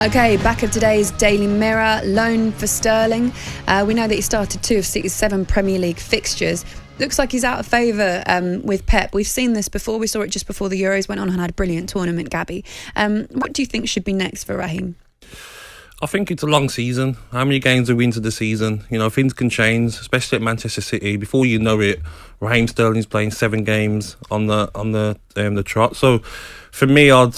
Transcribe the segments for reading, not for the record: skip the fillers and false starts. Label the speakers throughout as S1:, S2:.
S1: Okay, back of today's Daily Mirror, loan for Sterling. We know that he started 2 of 7 Premier League fixtures. Looks like he's out of favour with Pep. We've seen this before. We saw it just before the Euros went on and had a brilliant tournament, Gabby. What do you think should be next for Raheem?
S2: I think it's a long season. How many games are we into the season? You know, things can change, especially at Manchester City. Before you know it, Raheem Sterling's playing 7 games on the trot. So, for me, I'd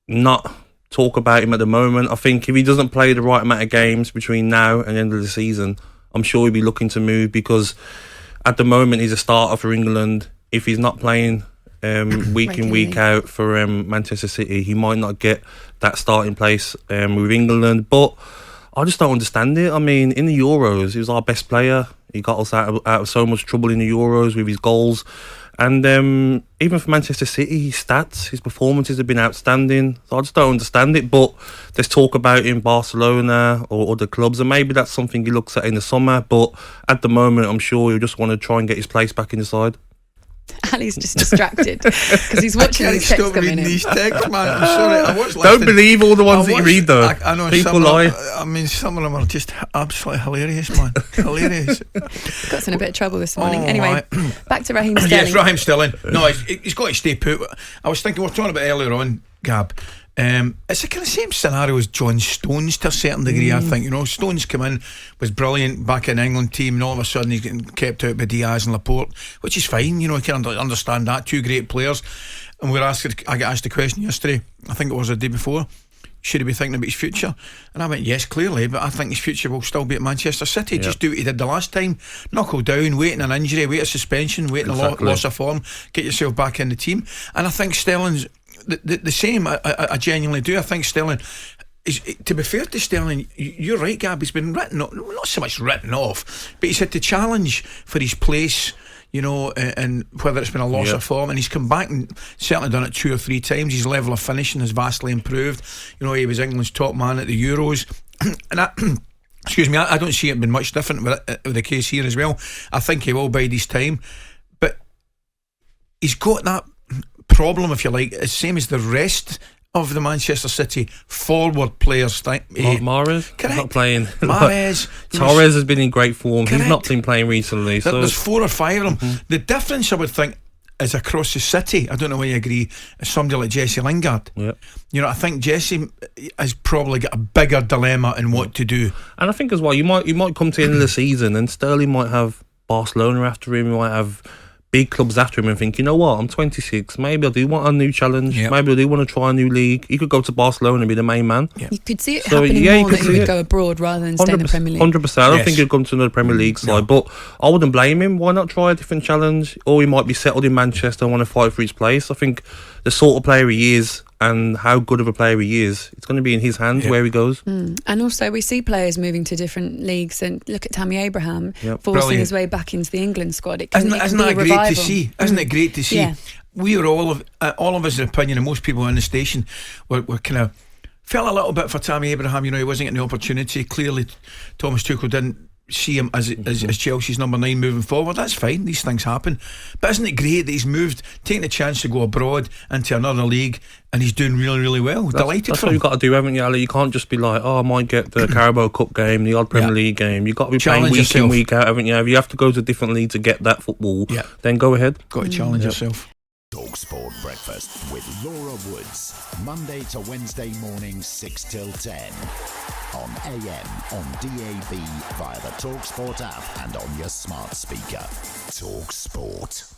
S2: not talk about him at the moment. I think if he doesn't play the right amount of games between now and the end of the season, I'm sure he'll be looking to move, because at the moment he's a starter for England. If he's not playing week in, week out for Manchester City, he might not get that starting place with England. But I just don't understand it. I mean, in the Euros, he was our best player. He got us out of so much trouble in the Euros with his goals. And even for Manchester City, his stats, his performances have been outstanding. So I just don't understand it. But there's talk about him in Barcelona or other clubs, and maybe that's something he looks at in the summer. But at the moment, I'm sure he'll just want to try and get his place back in the side.
S1: Ali's just distracted because he's watching these texts coming in.
S3: These texts, man. I'm sorry. I watched.
S2: Don't believe all the ones that you read, though.
S3: I know
S2: people lie.
S3: I mean, some of them are just absolutely hilarious, man. Hilarious.
S1: Got us in a bit of trouble this morning. Anyway,
S3: right.
S1: Back to Raheem Sterling.
S3: Yes, Raheem Sterling. No, he's got to stay put. I was thinking, we were talking about earlier on, Gab. It's the kind of same scenario as John Stones to a certain degree. I think, you know, Stones came in, was brilliant back in the England team, and all of a sudden he's getting kept out by Diaz and Laporte, which is fine. You know, you can understand that. 2 great players. And I got asked the question yesterday, I think it was the day before, should he be thinking about his future? And I went, yes, clearly, but I think his future will still be at Manchester City. Just do what he did the last time. Knuckle down, waiting an injury, wait a suspension, waiting a loss of form, get yourself back in the team. And I think Sterling's the same. I genuinely do. I think Sterling is, to be fair to Sterling, you're right, Gab, he's been written off, not so much written off, but he's had to challenge for his place, you know, and whether it's been a loss of form, and he's come back and certainly done it 2 or 3 times. His level of finishing has vastly improved. You know, he was England's top man at the Euros, and excuse me, I don't see it being much different with the case here as well. I think he will bide his time, but he's got that problem, if you like, the same as the rest of the Manchester City forward players.
S2: Mahrez not playing.
S3: Mahrez,
S2: Torres has been in great form.
S3: Correct.
S2: He's not been playing recently. So
S3: there's 4 or 5 of them. The difference, I would think, is across the city. I don't know whether you agree. Is somebody like Jesse Lingard.
S2: Yep.
S3: You know, I think Jesse has probably got a bigger dilemma in what to do.
S2: And I think as well, you might come to the end of the season, and Sterling might have Barcelona after him. He might have big clubs after him and think, you know what, I'm 26, maybe I do want a new challenge, maybe I do want to try a new league. He could go to Barcelona and be the main man.
S1: You could see it happening more that he would go abroad rather than stay in the Premier League.
S2: 100%. I don't think he'd come to another Premier League side, but I wouldn't blame him. Why not try a different challenge? Or he might be settled in Manchester and want to fight for his place. I think the sort of player he is and how good of a player he is, it's going to be in his hands where he goes.
S1: And also we see players moving to different leagues, and look at Tammy Abraham forcing his way back into the England squad. Isn't that
S3: great to see? Isn't it great to see?
S1: Yeah.
S3: We are all of us, in opinion, and most people in the station were kind of felt a little bit for Tammy Abraham. You know, he wasn't getting the opportunity. Clearly Thomas Tuchel didn't see him as Chelsea's number 9 moving forward. That's fine, these things happen, but isn't it great that he's moved, taking a chance to go abroad into another league, and he's doing really, really well. Delighted
S2: that's
S3: for
S2: what
S3: him.
S2: You've got to do, haven't you, Ali? You can't just be like, I might get the Carabao Cup game, the odd Premier League game. You've got to be playing week in, week out, haven't you? If you have to go to a different league to get that football, then go ahead.
S3: Got to challenge yourself.
S4: talkSPORT Breakfast with Laura Woods, Monday to Wednesday morning 6 till 10 on AM, on DAB, via the talkSPORT app and on your smart speaker. talkSPORT.